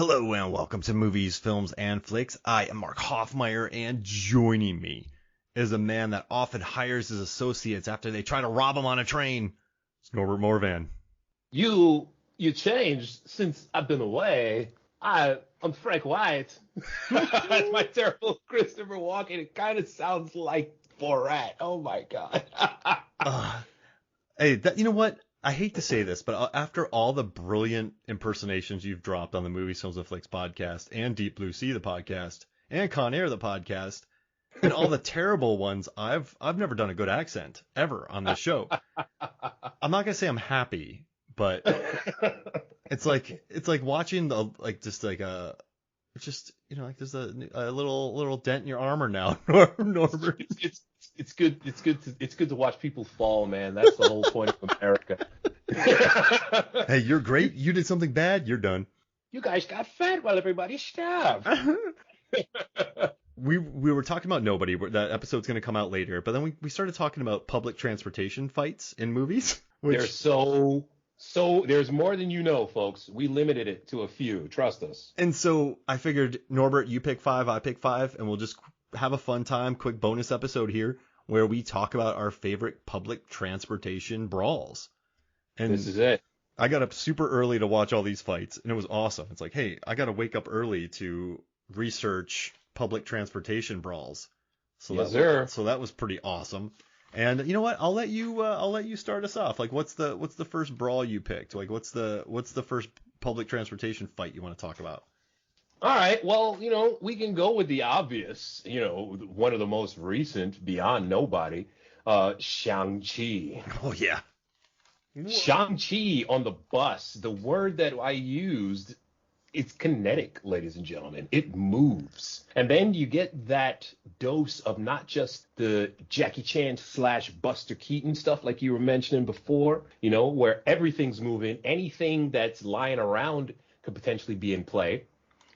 Hello and welcome to Movies, Films, and Flicks. I am Mark Hoffmeyer, and joining me is a man that often hires his associates after they try to rob him on a train. It's Norbert Morvan. You changed since I've been away. I'm Frank White. That's my terrible Christopher Walken. It kind of sounds like Borat. Oh my God. Hey, you know what? I hate to say this, but after all the brilliant impersonations you've dropped on the Movies, Films, and Flicks podcast, and Deep Blue Sea, the podcast, and Con Air, the podcast, and all the terrible ones, I've never done a good accent ever on this show. I'm not gonna say I'm happy, but it's like watching there's a little dent in your armor now, Norbert. It's good to watch people fall, man. That's the whole point of America. Hey, you're great. You did something bad, you're done. You guys got fed while everybody starved. We were talking about Nobody. That episode's going to come out later, but then we started talking about public transportation fights in movies. There's there's more than you know, folks. We limited it to a few. Trust us. And so I figured, Norbert, you pick 5, I pick 5, and we'll just have a fun time, quick bonus episode here where we talk about our favorite public transportation brawls. And this is it. I got up super early to watch all these fights, and it was awesome. It's like, hey, I got to wake up early to research public transportation brawls. So that was pretty awesome. And you know what? I'll let you start us off. Like, what's the first brawl you picked? Like, what's the first public transportation fight you want to talk about? All right. Well, we can go with the obvious. One of the most recent, beyond Nobody, Shang-Chi. Oh yeah. Shang-Chi on the bus. The word that I used, it's kinetic, ladies and gentlemen. It moves. And then you get that dose of not just the Jackie Chan / Buster Keaton stuff like you were mentioning before, where everything's moving. Anything that's lying around could potentially be in play.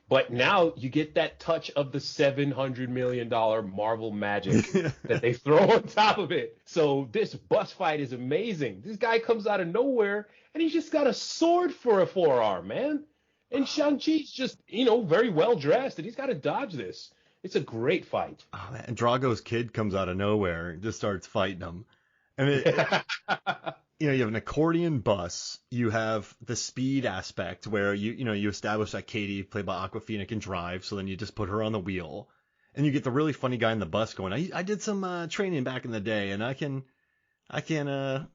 But now you get that touch of the $700 million Marvel magic that they throw on top of it. So this bus fight is amazing. This guy comes out of nowhere, and he's just got a sword for a forearm, man. And Shang-Chi's just, very well dressed, and he's got to dodge this. It's a great fight. Oh, man. And Drago's kid comes out of nowhere and just starts fighting him. And you have an accordion bus. You have the speed aspect where you establish that Katie, played by Awkwafina, can drive. So then you just put her on the wheel, and you get the really funny guy in the bus going, I did some training back in the day, and I can let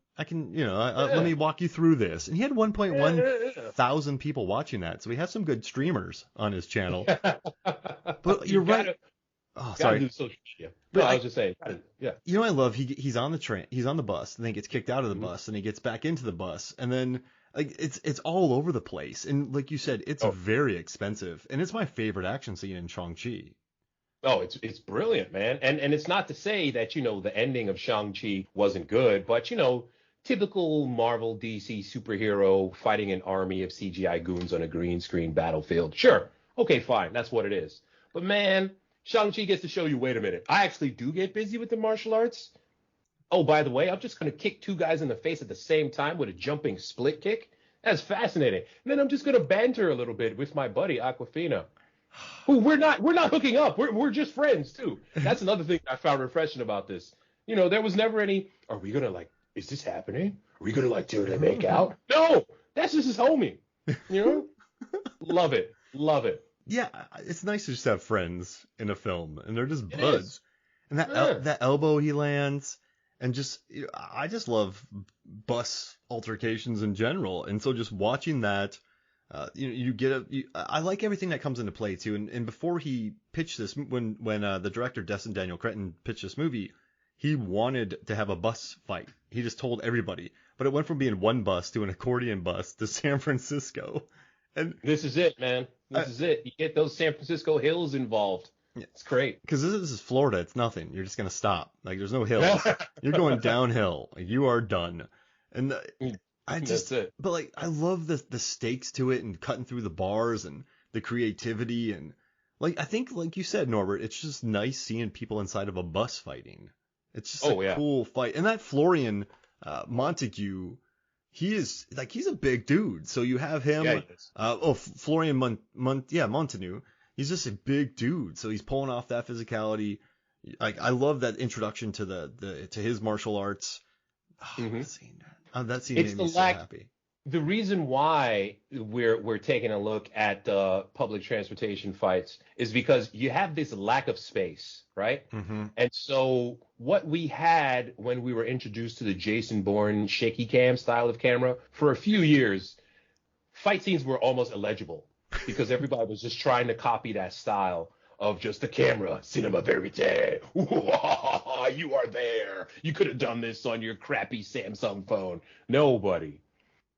me walk you through this. And he had 1.1 thousand people watching that, so he has some good streamers on his channel. But you're right. Oh, sorry. Do social media. No, I was just saying. Yeah. I love he's on the train, he's on the bus, and then gets kicked out of the bus, and he gets back into the bus, and then it's all over the place. And like you said, it's very expensive, and it's my favorite action scene in Shang-Chi. Oh, it's brilliant, man. And it's not to say that, the ending of Shang-Chi wasn't good, but, typical Marvel DC superhero fighting an army of CGI goons on a green screen battlefield. Sure. Okay, fine. That's what it is. But man, Shang-Chi gets to show you, wait a minute, I actually do get busy with the martial arts. Oh, by the way, I'm just going to kick 2 guys in the face at the same time with a jumping split kick. That's fascinating. And then I'm just going to banter a little bit with my buddy Awkwafina, who we're not hooking up. We're just friends too. That's another thing I found refreshing about this. There was never any, are we going to is this happening? Are we going to do they make out? No, that's just his homie. Love it. Love it. Yeah, it's nice to just have friends in a film, and they're just buds. And that elbow he lands, and I just love bus altercations in general. And so just watching that, I like everything that comes into play too. And before he pitched this, when the director Destin Daniel Cretton pitched this movie, he wanted to have a bus fight. He just told everybody, but it went from being one bus to an accordion bus to San Francisco. And this is it, man. This is it. You get those San Francisco hills involved. It's great. Because this is Florida. It's nothing. You're just going to stop. There's no hills. You're going downhill. You are done. And that's it. But I love the stakes to it, and cutting through the bars, and the creativity. And I think, like you said, Norbert, it's just nice seeing people inside of a bus fighting. It's just a cool fight. And that Florian Montague he's a big dude. So you have him. Yeah, he is. Florian Montaño. He's just a big dude. So he's pulling off that physicality. Like, I love that introduction to to his martial arts. Oh, that scene made me so happy. The reason why we're taking a look at public transportation fights is because you have this lack of space, right? Mm-hmm. And so what we had when we were introduced to the Jason Bourne shaky cam style of camera, for a few years, fight scenes were almost illegible because everybody was just trying to copy that style of just the camera, cinema verite. You are there. You could have done this on your crappy Samsung phone. Nobody.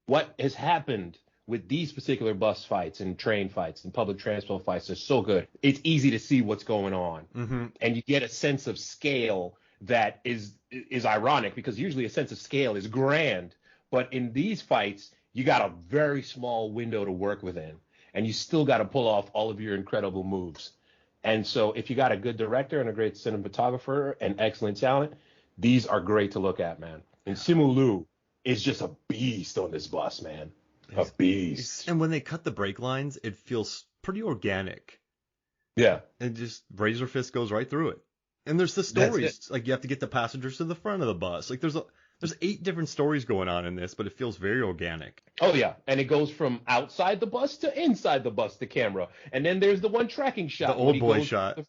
What has happened with these particular bus fights and train fights and public transport fights are so good. It's easy to see what's going on. Mm-hmm. And you get a sense of scale that is ironic, because usually a sense of scale is grand. But in these fights, you got a very small window to work within. And you still got to pull off all of your incredible moves. And so if you got a good director and a great cinematographer and excellent talent, these are great to look at, man. And Simu Liu is just a beast on this bus, man. A beast. And when they cut the brake lines, it feels pretty organic. Yeah. And just Razor Fist goes right through it. And there's the stories. Like, you have to get the passengers to the front of the bus. Like, there's 8 different stories going on in this, but it feels very organic. Oh, yeah. And it goes from outside the bus to inside the bus, the camera. And then there's the one tracking shot. The old boy shot.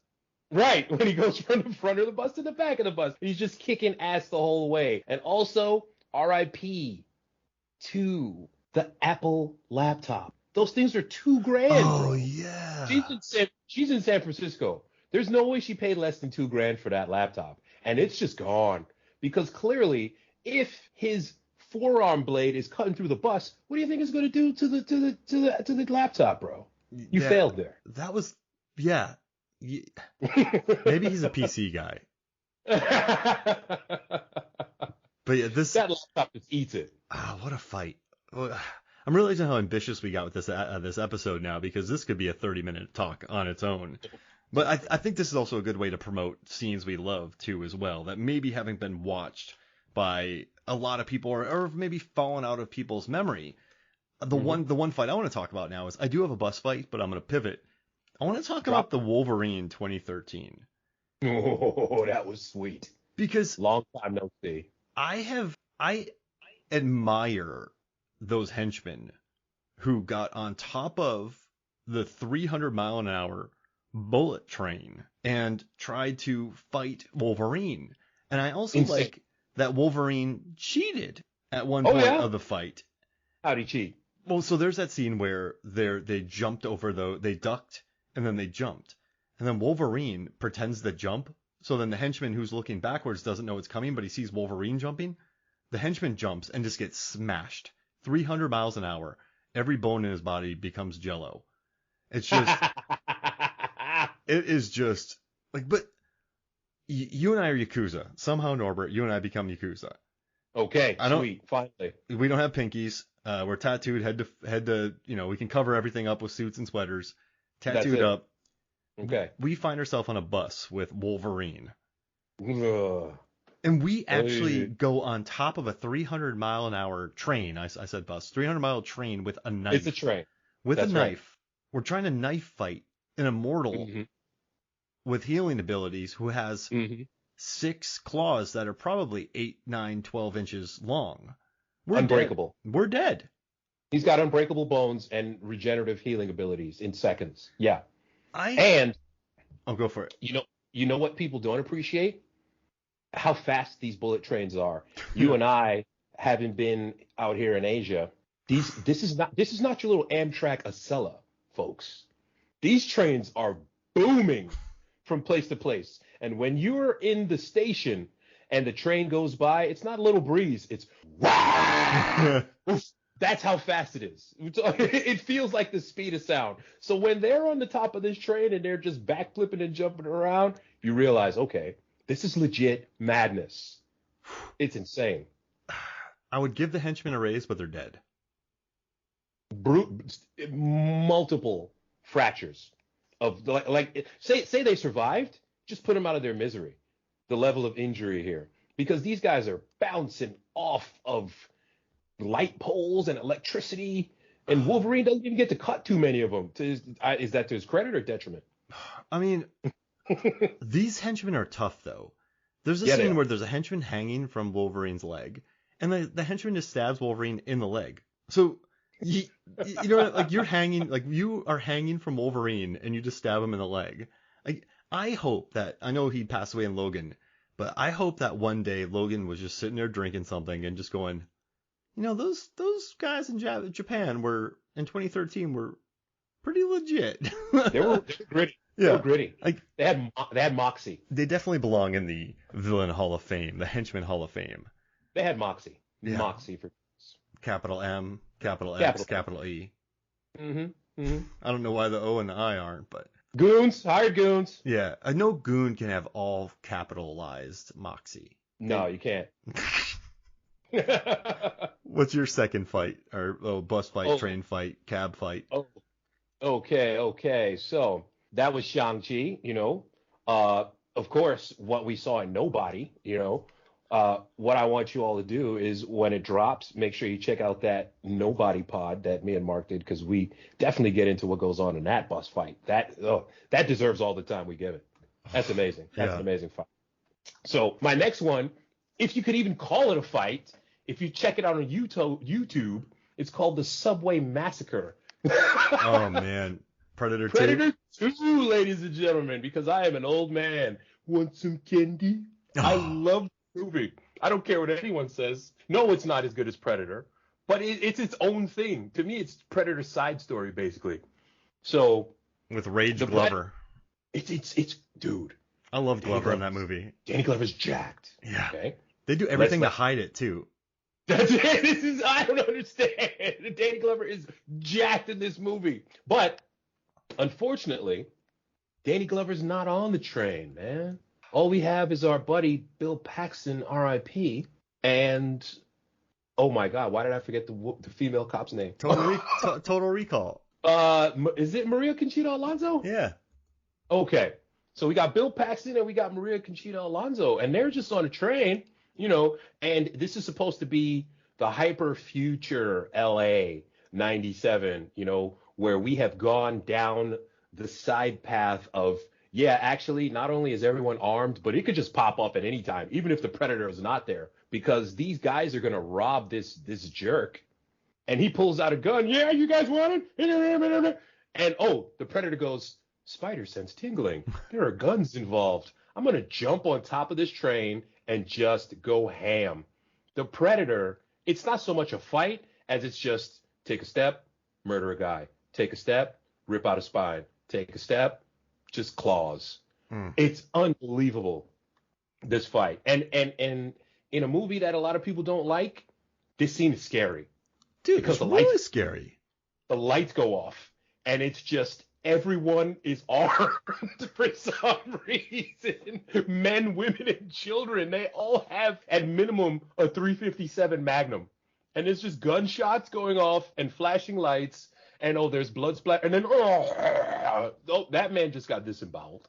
Right. When he goes from the front of the bus to the back of the bus. He's just kicking ass the whole way. And also, RIP to the Apple laptop. Those things are $2,000. Oh, bro. yeah. She's in San Francisco. There's no way she paid less than $2,000 for that laptop. And it's just gone. Because clearly, if his forearm blade is cutting through the bus, what do you think it's going to do to the laptop, bro? You failed there. That was, yeah. Maybe he's a PC guy. But yeah, that laptop just eats it. What a fight! I'm realizing how ambitious we got with this episode now, because this could be a 30-minute talk on its own. But I think this is also a good way to promote scenes we love too, as well, that maybe haven't been watched by a lot of people, or maybe fallen out of people's memory. The one fight I want to talk about now is, I do have a bus fight, but I'm going to pivot. I want to talk about the Wolverine 2013. Oh, that was sweet. Because long time no see. I admire those henchmen who got on top of the 300-mile-an-hour bullet train and tried to fight Wolverine. And I also like that Wolverine cheated at one point of the fight. How'd he cheat? Well, so there's that scene where they jumped over they ducked and then they jumped. And then Wolverine pretends to jump. So then the henchman who's looking backwards doesn't know it's coming, but he sees Wolverine jumping. The henchman jumps and just gets smashed. 300 miles an hour. Every bone in his body becomes jello. It's just, it is just like, but you and I are Yakuza. Somehow, Norbert, you and I become Yakuza. Okay, sweet, finally. We don't have pinkies. We're tattooed head to, we can cover everything up with suits and sweaters. Tattooed up. Okay. We find ourselves on a bus with Wolverine. Ugh. And we actually go on top of a 300-mile-an-hour train. I said bus. 300-mile train with a knife. It's a train. With a knife. Right. We're trying to knife fight an immortal with healing abilities who has 6 claws that are probably 8, 9, 12 inches long. We're unbreakable. Dead. We're dead. He's got unbreakable bones and regenerative healing abilities in seconds. Yeah. I'll go for it. You know what people don't appreciate? How fast these bullet trains are. You and I, having been out here in Asia, this is not your little Amtrak Acela, folks. These trains are booming from place to place. And when you're in the station and the train goes by, it's not a little breeze. It's that's how fast it is. It feels like the speed of sound. So when they're on the top of this train and they're just backflipping and jumping around, you realize, okay, this is legit madness. It's insane. I would give the henchmen a raise, but they're dead. Multiple fractures of say they survived, just put them out of their misery. The level of injury here, because these guys are bouncing off of light poles and electricity, and Wolverine doesn't even get to cut too many of them. Is that to his credit or detriment? I mean, these henchmen are tough, though. There's a Yeah, scene where there's a henchman hanging from Wolverine's leg, and the henchman just stabs Wolverine in the leg. So, you know, like you're hanging, like you are hanging from Wolverine, and you just stab him in the leg. Like, I hope that, I know he passed away in Logan, but I hope that one day Logan was just sitting there drinking something and just going, you know, those guys in Japan were, in 2013, were pretty legit. They were gritty. Yeah. They were gritty. Like, they had moxie. They definitely belong in the Villain Hall of Fame, the Henchman Hall of Fame. They had moxie. Yeah. Moxie for capital M, capital X, capital E. Mm-hmm. I don't know why the O and the I aren't, but goons, hired goons. Yeah, I know goon can have all capitalized moxie. No, you can't. What's your second fight? Or bus fight, train fight, cab fight? Oh, okay. So that was Shang-Chi, you know. Of course, what we saw in Nobody, you know. What I want you all to do is when it drops, make sure you check out that Nobody pod that me and Mark did, because we definitely get into what goes on in that bus fight. That deserves all the time we give it. That's amazing. That's an amazing fight. So my next one, if you could even call it a fight, if you check it out on YouTube, it's called the Subway Massacre. Oh man, Predator 2. Predator 2, ladies and gentlemen, because I am an old man. Want some candy? I love the movie. I don't care what anyone says. No, it's not as good as Predator, but it's its own thing. To me, it's Predator's side story, basically. So with Rage Glover. It's dude. I love Glover in that movie. Danny Glover's jacked. Yeah. Okay. They do everything to hide it too. That's it. I don't understand. Danny Glover is jacked in this movie. But unfortunately, Danny Glover's not on the train, man. All we have is our buddy Bill Paxton, R.I.P. And oh my God, why did I forget the female cop's name? Total Recall. Is it Maria Conchita Alonso? Yeah. Okay. So we got Bill Paxton and we got Maria Conchita Alonso, and they're just on a train. You know, and this is supposed to be the hyper future LA 97, you know, where we have gone down the side path of, actually, not only is everyone armed, but it could just pop up at any time, even if the Predator is not there, because these guys are going to rob this jerk. And he pulls out a gun. Yeah, you guys want it? And the Predator goes, spider sense tingling. There are guns involved. I'm going to jump on top of this train and just go ham. The Predator, it's not so much a fight as it's just take a step, murder a guy. Take a step, rip out a spine. Take a step, just claws. It's unbelievable, this fight. And in a movie that a lot of people don't like, this scene is scary. Dude, because it's really scary. The lights go off, and it's just everyone is armed for some reason. Men, women, and children. They all have, at minimum, a .357 Magnum. And it's just gunshots going off and flashing lights. And, there's blood splatter. And then, that man just got disemboweled.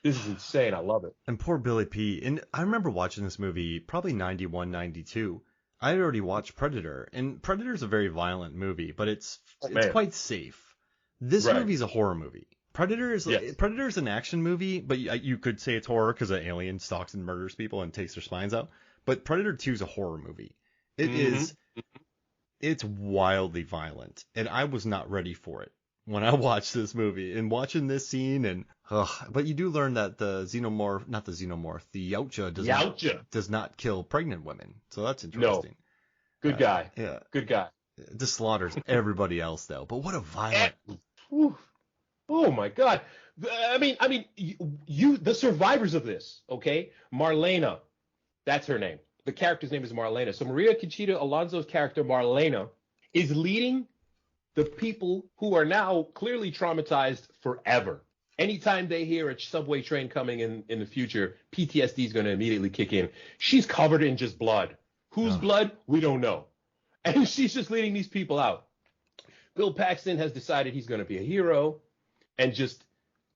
This is insane. I love it. And poor Billy P. And I remember watching this movie probably 91, 92. I had already watched Predator. And Predator's a very violent movie, but it's quite safe. This movie's a horror movie. Predator is an action movie, but you could say it's horror because an alien stalks and murders people and takes their spines out. But Predator 2 is a horror movie. It is. It's wildly violent, and I was not ready for it when I watched this movie. And watching this scene, but you do learn that the Yautja does not kill pregnant women, so that's interesting. No. Good guy. Yeah. Good guy. Just slaughters everybody else though. But what a violent. Oh my God. I mean, you the survivors of this, okay? Marlena, that's her name. The character's name is Marlena. So Maria Conchita Alonso's character, Marlena, is leading the people who are now clearly traumatized forever. Anytime they hear a subway train coming in the future, PTSD is going to immediately kick in. She's covered in just blood. Whose blood? We don't know. And she's just leading these people out. Bill Paxton has decided he's going to be a hero and just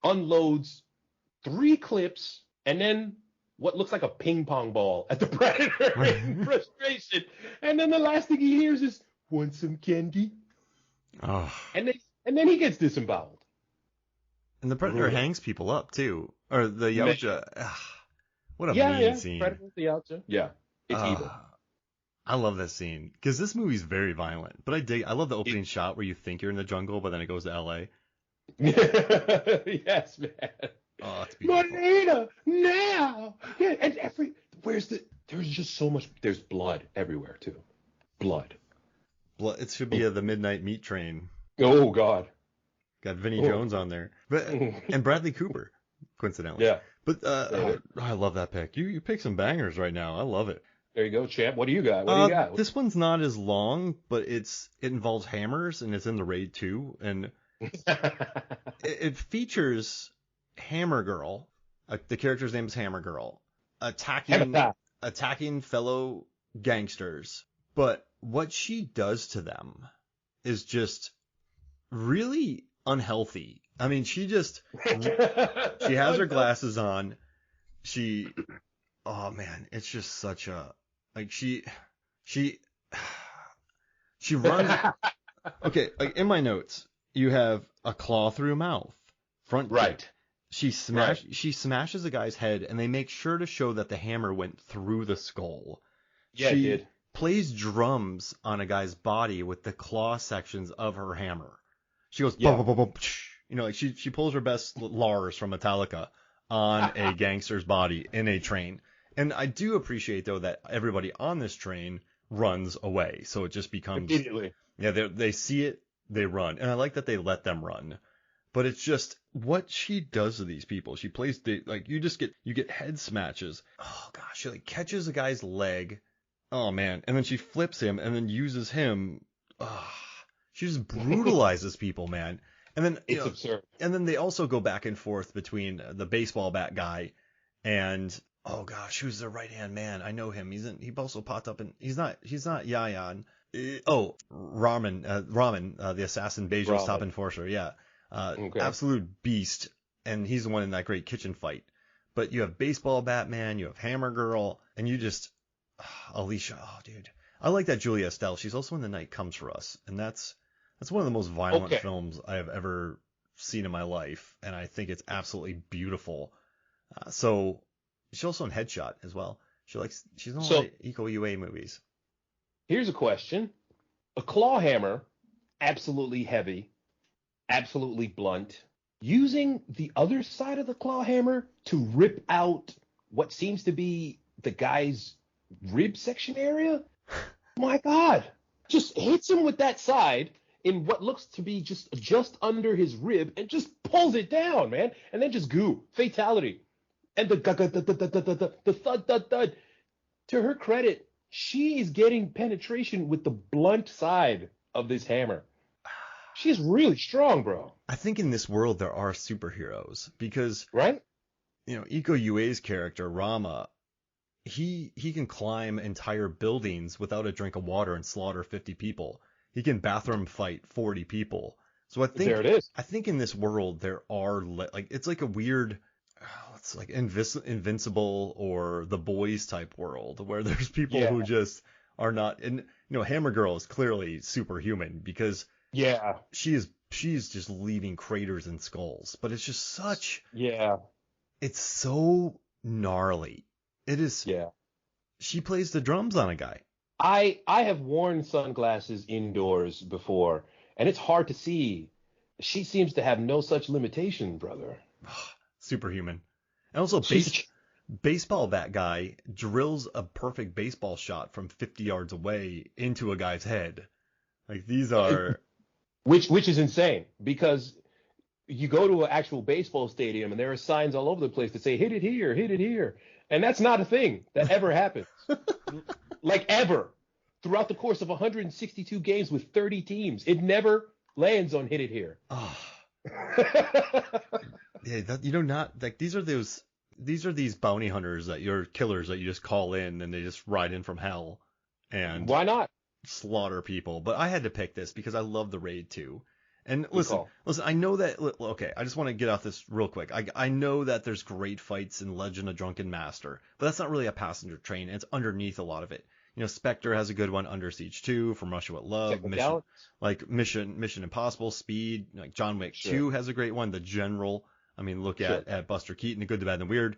unloads 3 clips and then what looks like a ping pong ball at the Predator in frustration. And then the last thing he hears is, "Want some candy?" Oh. And then he gets disemboweled. And the Predator hangs people up too, or the Yautja. What a mean scene. Predator, the Yautja. Yeah, it's evil. I love that scene because this movie's very violent, but I love the opening shot where you think you're in the jungle, but then it goes to L.A. Yes, man. Oh, it's beautiful. Marlena, now. Yeah, and there's just so much. There's blood everywhere too. Blood. It should be the Midnight Meat Train. Oh God. Got Vinnie Jones on there, and Bradley Cooper, coincidentally. Yeah. But I love that pick. You pick some bangers right now. I love it. There you go, champ. What do you got? What do you got? This one's not as long, but it involves hammers, and it's in the Raid 2, and it features Hammer Girl. The character's name is Hammer Girl, attacking fellow gangsters. But what she does to them is just really unhealthy. I mean, she has her glasses on. Oh man, it's just such a, like, she runs. Okay, like in my notes, you have a claw through mouth, front right. kick. She smashes a guy's head, and they make sure to show that the hammer went through the skull. Yeah, she it did. Plays drums on a guy's body with the claw sections of her hammer. She goes, yeah. Bum, bum, bum, you know, like she pulls her best Lars from Metallica on a gangster's body in a train. And I do appreciate, though, that everybody on this train runs away. So it just becomes immediately. Yeah, they see it, they run. And I like that they let them run. But it's just what she does to these people. She plays you get head smashes. Oh gosh, she like catches a guy's leg. Oh man, and then she flips him and then uses him. She just brutalizes people, man. And then it's absurd. And then they also go back and forth between the baseball bat guy and oh gosh, who's the right hand man? I know him. He also popped up in. He's not Yayan. Ramen, the assassin Bejo's top enforcer. Yeah. Okay. Absolute beast, and he's the one in that great kitchen fight. But you have Baseball Batman, you have Hammer Girl, and you just Alicia. Oh, dude, I like that Julia Estelle. She's also in The Night Comes for Us, and that's one of the most violent films I have ever seen in my life, and I think it's absolutely beautiful. So she's also in Headshot as well. She's in a lot of Eco UA movies. Here's a question: a claw hammer, absolutely heavy. Absolutely blunt, using the other side of the claw hammer to rip out what seems to be the guy's rib section area. My God, just hits him with that side in what looks to be just under his rib and just pulls it down, man. And then just fatality. And the thud. To her credit, she is getting penetration with the blunt side of this hammer. She's really strong, bro. I think in this world there are superheroes because, right? You know, Iko Ue's character Rama, he can climb entire buildings without a drink of water and slaughter 50 people. He can bathroom fight 40 people. So I think there it is. I think in this world there are it's like a weird, it's like Invincible or The Boys type world where there's people who just are not. And you know, Hammer Girl is clearly superhuman because. Yeah. She's just leaving craters and skulls, but it's just such. Yeah. It's so gnarly. It is. Yeah. She plays the drums on a guy. I have worn sunglasses indoors before, and it's hard to see. She seems to have no such limitation, brother. Superhuman. And also baseball bat guy drills a perfect baseball shot from 50 yards away into a guy's head. Like these are. Which is insane because you go to an actual baseball stadium and there are signs all over the place that say hit it here, and that's not a thing that ever happens, like ever, throughout the course of 162 games with 30 teams. It never lands on hit it here. Oh. Yeah, not like these are these bounty hunters killers that you just call in and they just ride in from hell. And why not? Slaughter people. But I had to pick this because I love the Raid 2. And listen, I know that. Okay, I just want to get off this real quick. I know that there's great fights in Legend of Drunken Master, but that's not really a passenger train. It's underneath a lot of it. Spectre has a good one, Under Siege 2, From Russia with Love, Mission Impossible, Speed, like John Wick 2 has a great one, The General. I mean, look at Buster Keaton, The Good, the Bad, and the Weird.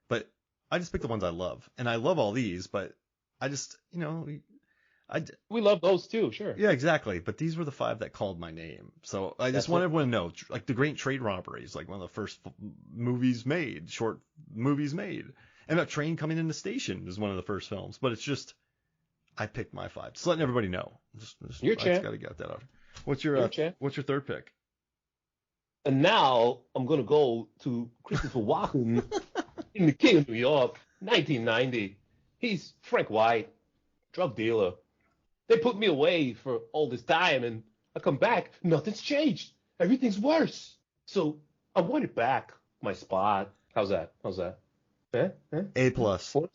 But I just pick the ones I love, and I love all these, but I just, we love those too, sure. Yeah, exactly. But these were the 5 that called my name. So I just want everyone to know, like The Great Trade Robberies, like one of the first short movies made. And A Train Coming in the Station is one of the first films. But it's just, I picked my 5. Just letting everybody know. Your I just got to get that out. What's your third pick? And now I'm going to go to Christopher Walken in The King of New York, 1990. He's Frank White, drug dealer. They put me away for all this time, and I come back, nothing's changed. Everything's worse. So I wanted back my spot. How's that? Eh? A plus. No,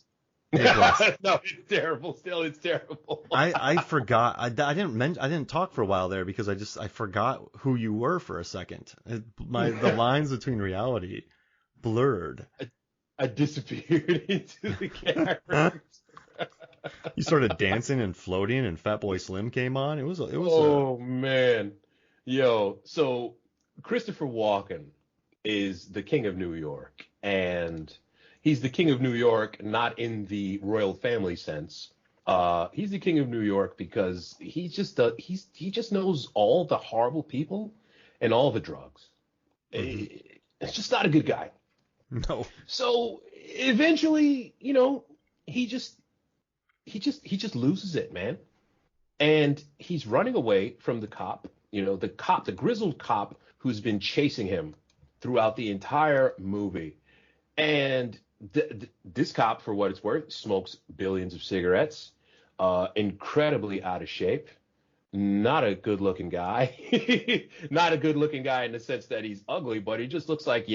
it's terrible. Still, it's terrible. I forgot. I didn't talk for a while there because I forgot who you were for a second. The lines between reality blurred. I disappeared into the character. You started dancing and floating, and Fatboy Slim came on. It was. Man, so Christopher Walken is the King of New York, and he's the King of New York not in the royal family sense. He's the King of New York because he just knows all the horrible people and all the drugs. Mm-hmm. It's just not a good guy. No. So eventually, he just loses it, man. And he's running away from the cop, the grizzled cop who's been chasing him throughout the entire movie. And this cop, for what it's worth, smokes billions of cigarettes, incredibly out of shape, not a good looking guy, not a good looking guy in the sense that he's ugly, but he just looks like,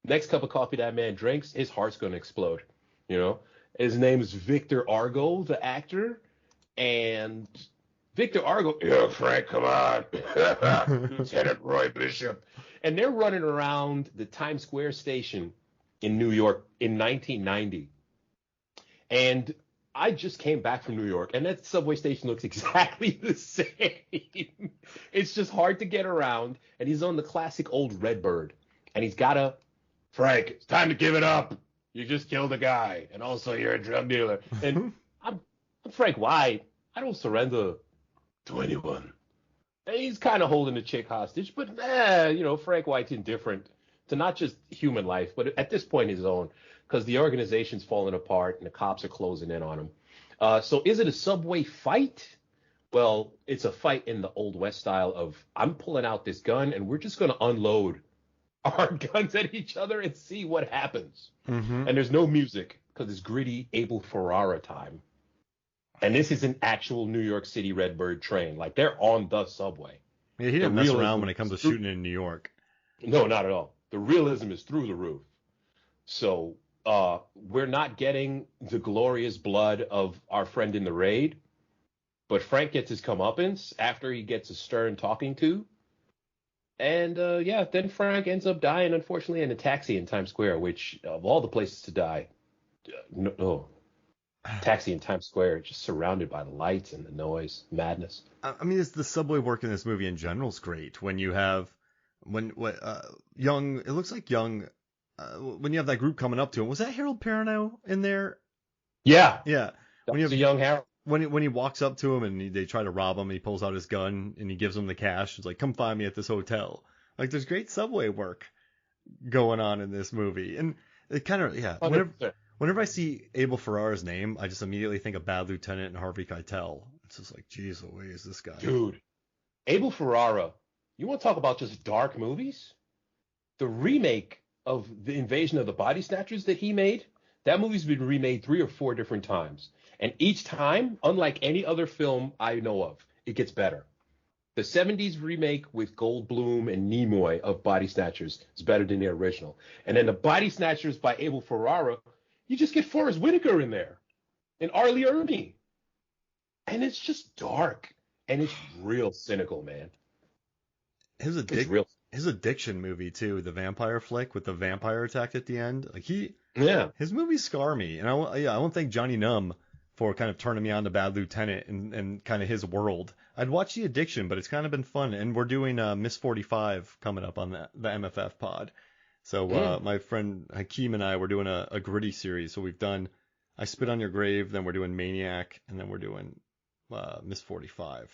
next cup of coffee that man drinks, his heart's going to explode, His name is Victor Argo, the actor, and Victor Argo, Frank, come on, Lieutenant Roy Bishop. And they're running around the Times Square station in New York in 1990. And I just came back from New York, and that subway station looks exactly the same. It's just hard to get around, and he's on the classic old Redbird, and he's got Frank, it's time to give it up. You just killed a guy, and also you're a drug dealer. And I'm Frank White. I don't surrender to anyone. And he's kind of holding the chick hostage, but Frank White's indifferent to not just human life, but at this point his own, because the organization's falling apart and the cops are closing in on him. So is it a subway fight? Well, it's a fight in the Old West style of I'm pulling out this gun and we're just going to unload our guns at each other and see what happens. Mm-hmm. And there's no music because it's gritty Abel Ferrara time. And this is an actual New York City Redbird train. Like, they're on the subway. Yeah, he didn't mess around when it comes to shooting in New York. No, not at all. The realism is through the roof. So we're not getting the glorious blood of our friend in the raid, but Frank gets his comeuppance after he gets a stern talking to. And, then Frank ends up dying, unfortunately, in a taxi in Times Square, which, of all the places to die, taxi in Times Square, just surrounded by the lights and the noise, madness. I mean, the subway work in this movie in general is great. When you have, when you have that group coming up to him, was that Harold Perrineau in there? Yeah. Yeah. When you have a young Harold. When he walks up to him and they try to rob him, he pulls out his gun and he gives him the cash. It's like, come find me at this hotel. Like, there's great subway work going on in this movie. And it kind of, whenever I see Abel Ferrara's name, I just immediately think of Bad Lieutenant and Harvey Keitel. It's just like, geez Louise, this guy. Dude, Abel Ferrara, you want to talk about just dark movies? The remake of The Invasion of the Body Snatchers that he made, that movie's been remade 3 or 4 different times. And each time, unlike any other film I know of, it gets better. The 70s remake with Goldblum and Nimoy of Body Snatchers is better than the original. And then the Body Snatchers by Abel Ferrara, you just get Forrest Whitaker in there and Arlie Ermey. And it's just dark. And it's real cynical, man. his It's real. his addiction movie too, the vampire flick with the vampire attack at the end. Like Yeah. his movies scar me, and I won't thank Johnny Numb for kind of turning me on to Bad Lieutenant and kind of his world. I'd watch The Addiction, but it's kind of been fun, and we're doing Miss 45 coming up on the MFF pod. So my friend Hakeem and I were doing a gritty series. So we've done I Spit on Your Grave, then we're doing Maniac, and then we're doing Miss 45.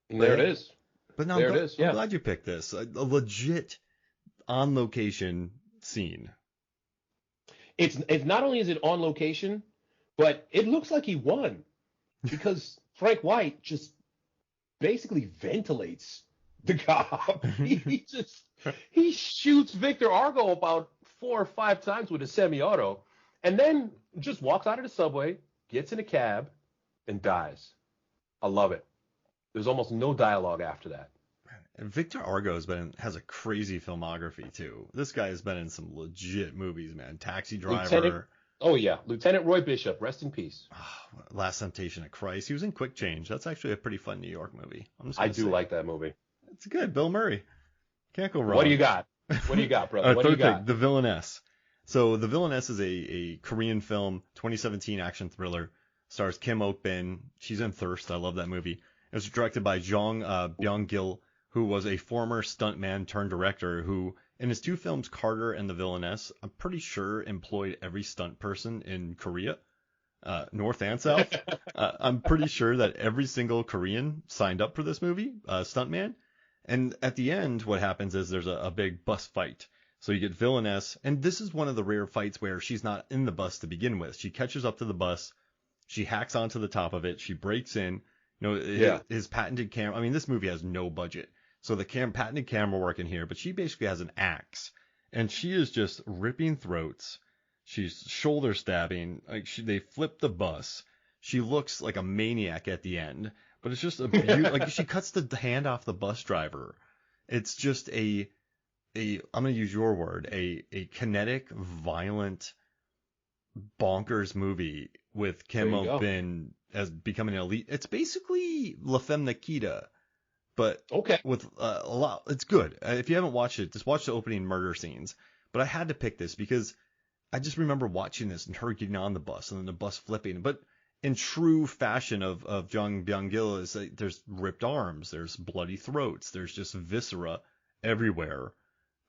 There it is. But no, there it is. Yeah. I'm glad you picked this. A legit on location scene. It's not only is it on location, but it looks like he won because Frank White just basically ventilates the cop. he shoots Victor Argo about 4 or 5 times with a semi-auto, and then just walks out of the subway, gets in a cab, and dies. I love it. There's almost no dialogue after that. And Victor Argo has a crazy filmography too. This guy has been in some legit movies, man. Taxi Driver. Lieutenant Roy Bishop, rest in peace. Last Temptation of Christ. He was in Quick Change. That's actually a pretty fun New York movie. I do like that movie. It's good. Bill Murray. Can't go wrong. What do you got? Brother? What do you got? The Villainess. So The Villainess is a Korean film, 2017 action thriller. Stars Kim Ok-bin. She's in Thirst. I love that movie. It was directed by Jong Byung-gil, who was a former stuntman turned director who, in his 2 films, Carter and The Villainess, I'm pretty sure employed every stunt person in Korea, North and South. I'm pretty sure that every single Korean signed up for this movie, stuntman. And at the end, what happens is there's a big bus fight. So you get Villainess, and this is one of the rare fights where she's not in the bus to begin with. She catches up to the bus, she hacks onto the top of it, she breaks in. His patented camera. I mean, this movie has no budget. So the patented camera work in here, but she basically has an axe, and she is just ripping throats. She's shoulder stabbing. They flip the bus. She looks like a maniac at the end, but it's just like she cuts the hand off the bus driver. It's just I'm gonna use your word, a kinetic, violent, bonkers movie with Kim Ok-bin as becoming an elite. It's basically La Femme Nikita. But with a lot, it's good. If you haven't watched it, just watch the opening murder scenes. But I had to pick this because I just remember watching this and her getting on the bus and then the bus flipping. But in true fashion of Jung Byung-gil, is like there's ripped arms, there's bloody throats, there's just viscera everywhere.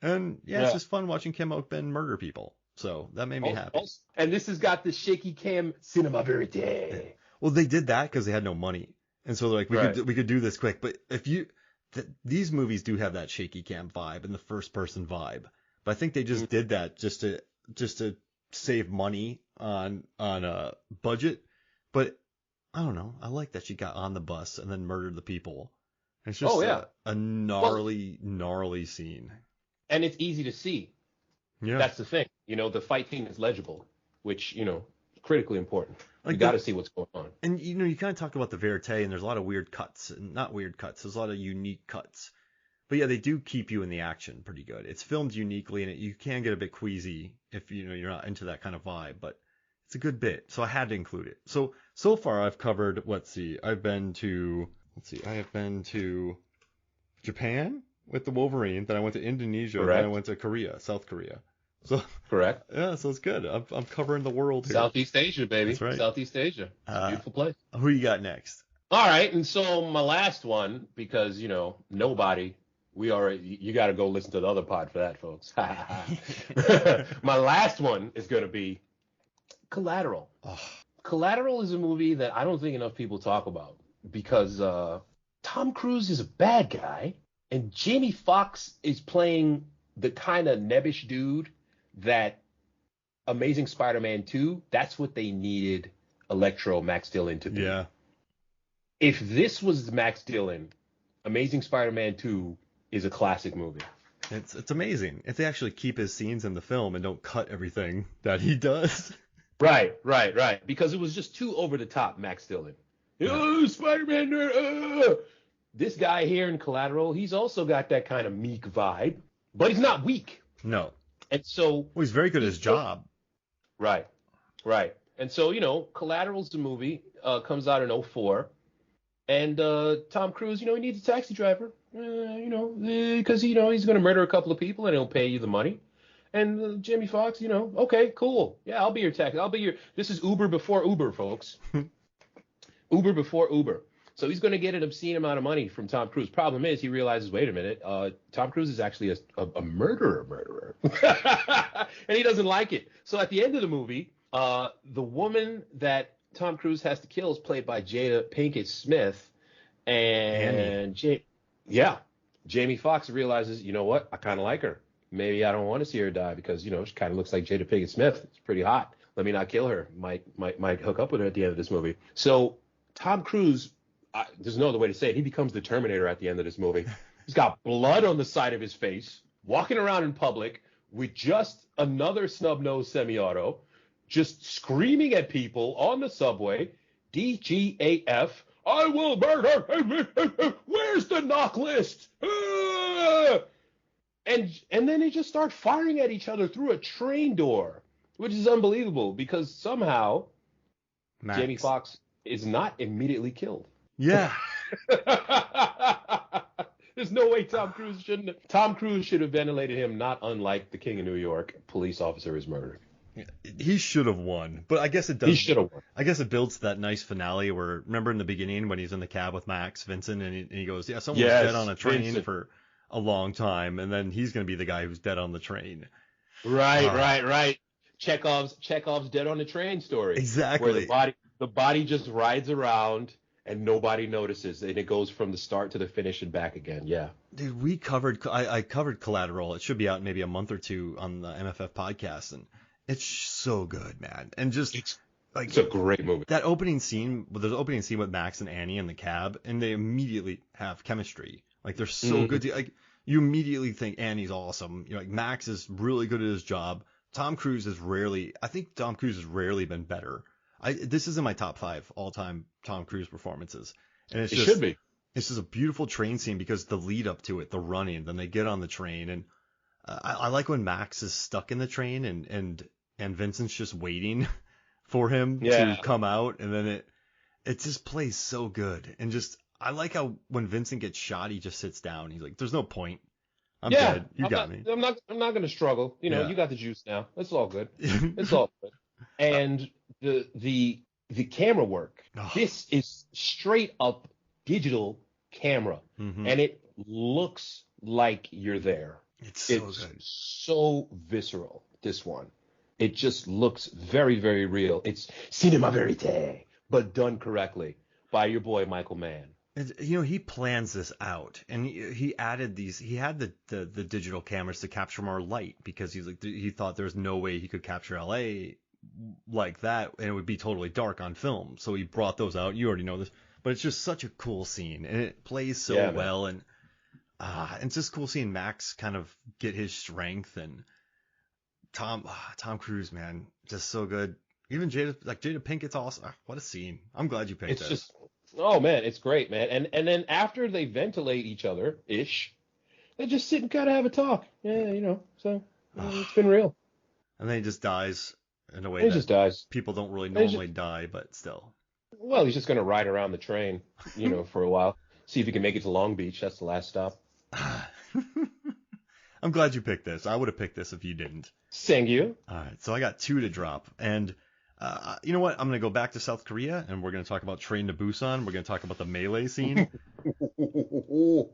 And it's just fun watching Kim Ok-bin murder people. So that made me happy. And this has got the shaky cam cinema verite. Well, they did that because they had no money. And so like we could do this quick, but if these movies do have that shaky cam vibe and the first person vibe, but I think they just did that just to save money on a budget. But I don't know. I like that she got on the bus and then murdered the people. It's just a gnarly scene. And it's easy to see. Yeah, that's the thing. The fight scene is legible, which critically important. Like you got to see what's going on. And you kind of talked about the verite, and there's a lot of weird cuts, and not weird cuts. There's a lot of unique cuts. But yeah, they do keep you in the action pretty good. It's filmed uniquely, and you can get a bit queasy if you're not into that kind of vibe. But it's a good bit, so I had to include it. So far I've covered. I have been to Japan with the Wolverine. Then I went to Indonesia. Correct. Then I went to South Korea. So correct. Yeah, so it's good. I'm covering the world here. Southeast Asia, baby. That's right. Southeast Asia. It's a beautiful place. Who you got next? All right, and so my last one, because nobody. You got to go listen to the other pod for that, folks. My last one is going to be Collateral. Oh. Collateral is a movie that I don't think enough people talk about because Tom Cruise is a bad guy and Jamie Foxx is playing the kind of nebbish dude that Amazing Spider-Man 2, that's what they needed Electro Max Dillon to be. Yeah. If this was Max Dillon, Amazing Spider-Man 2 is a classic movie. It's amazing if they actually keep his scenes in the film and don't cut everything that he does. Right. Because it was just too over the top, Max Dillon. Oh, Spider-Man. This guy here in Collateral, he's also got that kind of meek vibe, but he's not weak. No. And so he's very good at his job. Right. And so, Collateral's the movie, comes out in 2004. And Tom Cruise, he needs a taxi driver, because he's going to murder a couple of people and he'll pay you the money. And Jamie Foxx, okay, cool. Yeah, I'll be your taxi. This is Uber before Uber, folks. Uber before Uber. So he's going to get an obscene amount of money from Tom Cruise. Problem is, he realizes, wait a minute, Tom Cruise is actually a murderer. And he doesn't like it. So at the end of the movie, the woman that Tom Cruise has to kill is played by Jada Pinkett Smith. And Jamie Foxx realizes, you know what? I kind of like her. Maybe I don't want to see her die because, she kind of looks like Jada Pinkett Smith. It's pretty hot. Let me not kill her. Might hook up with her at the end of this movie. So Tom Cruise, there's no other way to say it. He becomes the Terminator at the end of this movie. He's got blood on the side of his face, walking around in public with just another snub-nosed semi-auto, just screaming at people on the subway, DGAF, I will murder, where's the knock list? And then they just start firing at each other through a train door, which is unbelievable because somehow Jamie Foxx is not immediately killed. Yeah. There's no way Tom Cruise should have ventilated him, not unlike the King of New York. Police officer is murdered. He should have won, but I guess it does. He should have won. I guess it builds that nice finale where, remember in the beginning when he's in the cab with Max, Vincent, and he goes, yeah, someone was dead on a train for a long time, and then he's going to be the guy who's dead on the train. Right. Chekhov's dead on the train story. Exactly. Where the body just rides around and nobody notices, and it goes from the start to the finish and back again. Yeah. Dude, I covered Collateral. It should be out in maybe a month or two on the MFF podcast, and it's so good, man. And just it's a great movie. That opening scene, there's an opening scene with Max and Annie in the cab, and they immediately have chemistry. Like they're so good. You immediately think Annie's awesome. Max is really good at his job. Tom Cruise has rarely been better. This is in my top 5 all-time Tom Cruise performances, and it should be. It's just a beautiful train scene because the lead up to it, the running, then they get on the train, and I like when Max is stuck in the train and Vincent's just waiting for him to come out, and then it just plays so good, and just I like how when Vincent gets shot, he just sits down. He's like, "There's no point. I'm dead. You got me. I'm not going to struggle. You got the juice now. It's all good. It's all good." And the camera work. This is straight up digital camera, and it looks like you're there. It's good. So visceral. This one, it just looks very, very real. It's cinema verite, but done correctly by your boy Michael Mann. He plans this out, and he added these. He had the digital cameras to capture more light because he thought there's no way he could capture LA like that, and it would be totally dark on film. So he brought those out. You already know this, but it's just such a cool scene, and it plays so well, and it's just cool seeing Max kind of get his strength, and Tom Cruise, man, just so good. Even Jada Pinkett's awesome. What a scene! I'm glad you picked it. Oh man, it's great, man. And then after they ventilate each other ish, they just sit and kind of have a talk. Yeah, so it's been real. And then he just dies in a way just dies. People don't really normally die, but still. Well, he's just gonna ride around the train, for a while. See if he can make it to Long Beach. That's the last stop. I'm glad you picked this. I would have picked this if you didn't. Thank you. All right, so I got 2 to drop, and you know what? I'm going to go back to South Korea, and we're going to talk about Train to Busan. We're going to talk about the melee scene.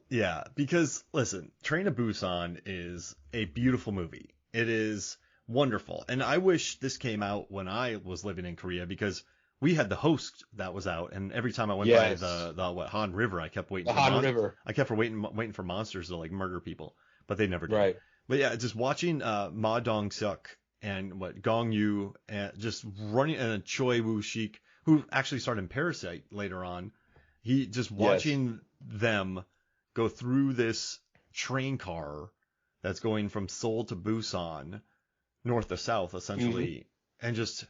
Yeah, because, listen, Train to Busan is a beautiful movie. It is wonderful. And I wish this came out when I was living in Korea, because we had the Host that was out, and every time I went by the Han River, I kept waiting. I kept waiting for monsters to murder people, but they never did. Right. But yeah, just watching Ma Dong-seok and Gong Yu just running, and Choi Woo-shik, who actually started in Parasite later on. He just watching them go through this train car that's going from Seoul to Busan, north to south essentially, and just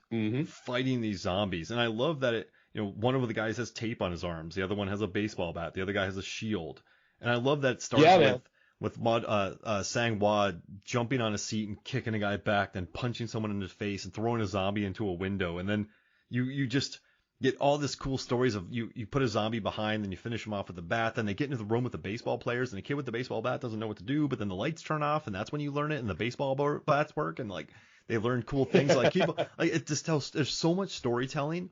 fighting these zombies. And I love that one of the guys has tape on his arms, the other one has a baseball bat, the other guy has a shield. And I love that it starts with Sang-hwa jumping on a seat and kicking a guy back, then punching someone in the face and throwing a zombie into a window. And then you just get all this cool stories of you put a zombie behind, then you finish him off with a bat, then they get into the room with the baseball players, and the kid with the baseball bat doesn't know what to do, but then the lights turn off, and that's when you learn it, and the baseball bats work, and like they learn cool things. Like people, like it just tells. There's so much storytelling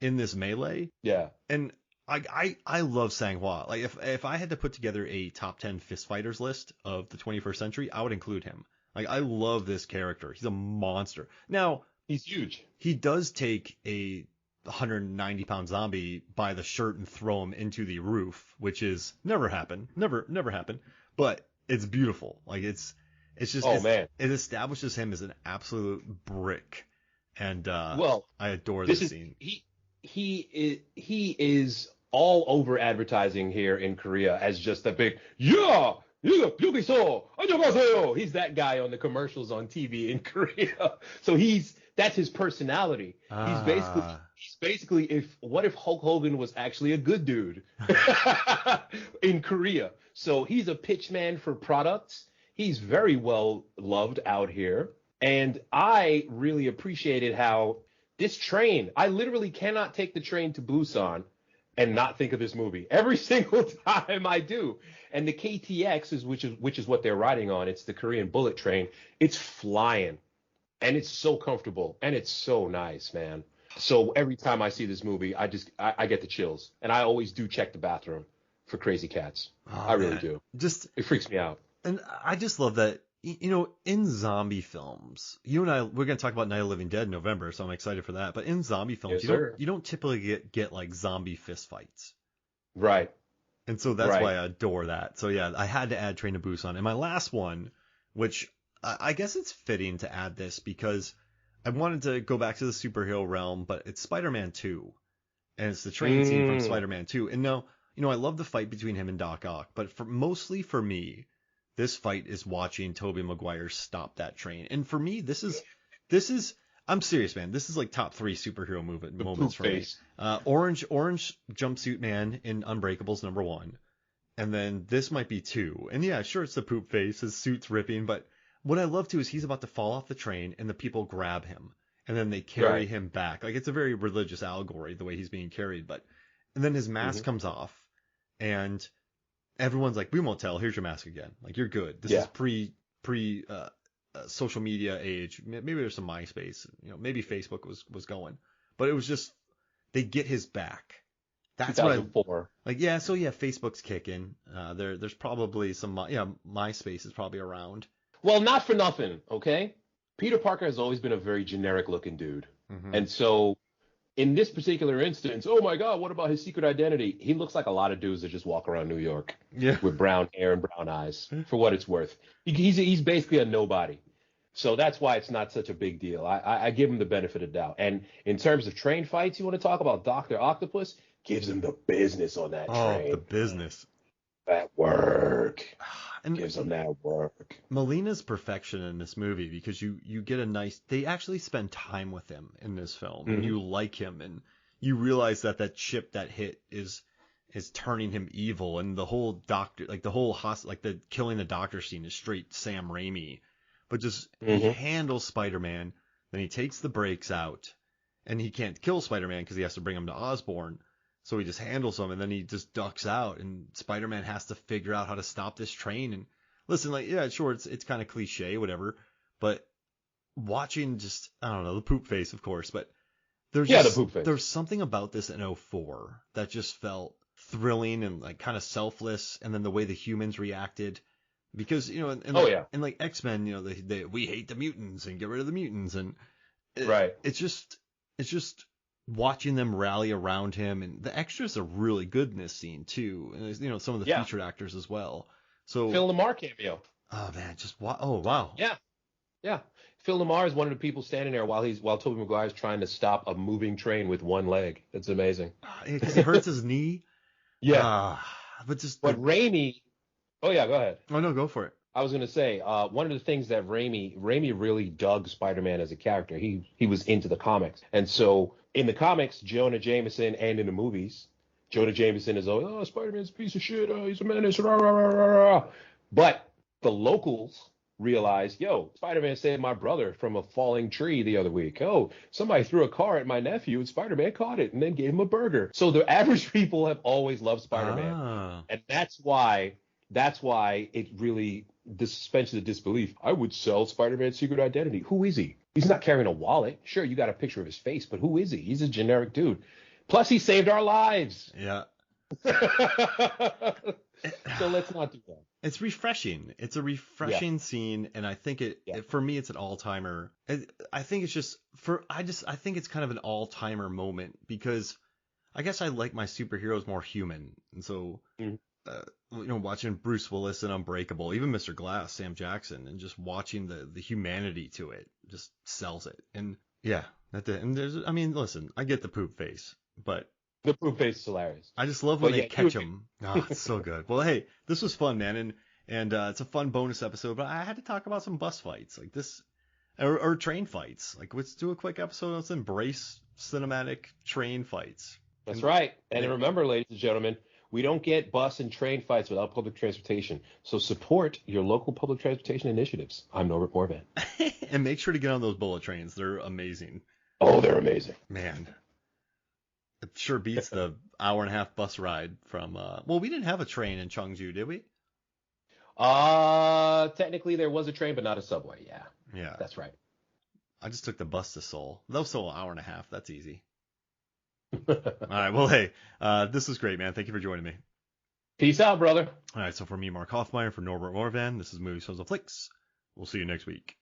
in this melee. Yeah. And I love Sang-Hwa. Like if I had to put together a top 10 fist fighters list of the 21st century, I would include him. Like I love this character. He's a monster. Now, he's huge. He does take a 190-pound zombie by the shirt and throw him into the roof, which is never happened. Never happened. But it's beautiful. Like it's just man. It establishes him as an absolute brick. And I adore this scene. He is all over advertising here in Korea as just a big 안녕하세요. He's that guy on the commercials on TV in Korea. So that's his personality. He's basically what if Hulk Hogan was actually a good dude in Korea. So he's a pitchman for products. He's very well loved out here. And I really appreciated how this train, I literally cannot take the train to Busan and not think of this movie. Every single time I do. And the KTX, which is what they're riding on. It's the Korean bullet train. It's flying. And it's so comfortable. And it's so nice, man. So every time I see this movie, I get the chills. And I always do check the bathroom for crazy cats. I really do. It freaks me out. And I just love that, in zombie films, you and I, we're going to talk about Night of the Living Dead in November, so I'm excited for that. But in zombie films, you don't typically get like zombie fist fights. Right. And so that's why I adore that. So yeah, I had to add Train to Busan. And my last one, which I guess it's fitting to add this because I wanted to go back to the superhero realm, but it's Spider-Man 2. And it's the train scene from Spider-Man 2. And now, I love the fight between him and Doc Ock, but mostly for me, this fight is watching Tobey Maguire stop that train. And for me, this is I'm serious, man. This is like top 3 superhero moments for me. Orange jumpsuit man in Unbreakable's number 1. And then this might be 2. And yeah, sure, it's the poop face. His suit's ripping. But what I love too is he's about to fall off the train and the people grab him. And then they carry him back. Like it's a very religious allegory, the way he's being carried. And then his mask comes off and everyone's like, we won't tell. Here's your mask again. Like, you're good. This is pre social media age. Maybe there's some MySpace. Maybe Facebook was going. But it was just, they get his back. That's 2004. Facebook's kicking. There's probably some, MySpace is probably around. Well, not for nothing, okay? Peter Parker has always been a very generic looking dude. Mm-hmm. And so in this particular instance, oh my God, what about his secret identity? He looks like a lot of dudes that just walk around New York with brown hair and brown eyes, for what it's worth. He's basically a nobody. So that's why it's not such a big deal. I give him the benefit of doubt. And in terms of train fights, you want to talk about Dr. Octopus? Gives him the business on that train. Oh, the business. That work. And gives him that work. Melina's perfection in this movie, because you get they actually spend time with him in this film, and you like him, and you realize that chip that hit is turning him evil, and the whole doctor, like the whole the killing the doctor scene is straight Sam Raimi, but just he handles Spider-Man, then he takes the brakes out, and he can't kill Spider-Man because he has to bring him to Osborn. So he just handles him, and then he just ducks out, and Spider-Man has to figure out how to stop this train. And listen, sure, it's kind of cliche, whatever, but watching just, I don't know, the poop face, of course, but the poop face. There's something about this in 2004 that just felt thrilling and like kind of selfless, and then the way the humans reacted, because in like X-Men, they we hate the mutants and get rid of the mutants, and it's just watching them rally around him, and the extras are really good in this scene too, and some of the featured actors as well. So Phil Lamar cameo. Oh man, wow. Yeah. Phil Lamar is one of the people standing there while Tobey Maguire's trying to stop a moving train with one leg. That's amazing. Because he hurts his knee. Yeah. But Raimi. Oh yeah, go ahead. Oh no, go for it. I was gonna say, one of the things that Raimi really dug Spider-Man as a character. He was into the comics, and so in the comics, Jonah Jameson, and in the movies, Jonah Jameson is always, Spider-Man's a piece of shit. He's a menace. Rah, rah, rah, rah, rah. But the locals realize, yo, Spider-Man saved my brother from a falling tree the other week. Oh, somebody threw a car at my nephew and Spider-Man caught it and then gave him a burger. So the average people have always loved Spider-Man. Ah. And that's why it really, the suspension of disbelief. I would sell Spider-Man's secret identity. Who is he? He's not carrying a wallet. Sure, you got a picture of his face, but who is he? He's a generic dude. Plus, he saved our lives. Yeah. So let's not do that. It's refreshing. It's a refreshing scene, and I think for me it's an all-timer. I think it's just I think it's kind of an all-timer moment because I guess I like my superheroes more human, and so watching Bruce Willis in Unbreakable, even Mr. Glass, Sam Jackson, and just watching the humanity to it just sells it. And yeah, listen, I get the poop face, but the poop face is hilarious. I just love when they catch him. Oh, it's so good. Well, hey, this was fun, man, and it's a fun bonus episode. But I had to talk about some bus fights like this, or train fights. Like, let's do a quick episode. Let's embrace cinematic train fights. That's right. And remember, ladies and gentlemen, we don't get bus and train fights without public transportation. So support your local public transportation initiatives. I'm Norbert Morvan. And make sure to get on those bullet trains. They're amazing. Oh, they're amazing. Man. It sure beats the hour-and-a-half bus ride from, well, we didn't have a train in Cheongju, did we? Technically there was a train, but not a subway. Yeah. Yeah. That's right. I just took the bus to Seoul. That was Seoul, an hour and a half. That's easy. All right. Well, hey, this was great, man. Thank you for joining me. Peace out, brother. All right. So for me, Mark Hoffmeyer, for Norbert Morvan, this is Movies, Shows, and Flicks. We'll see you next week.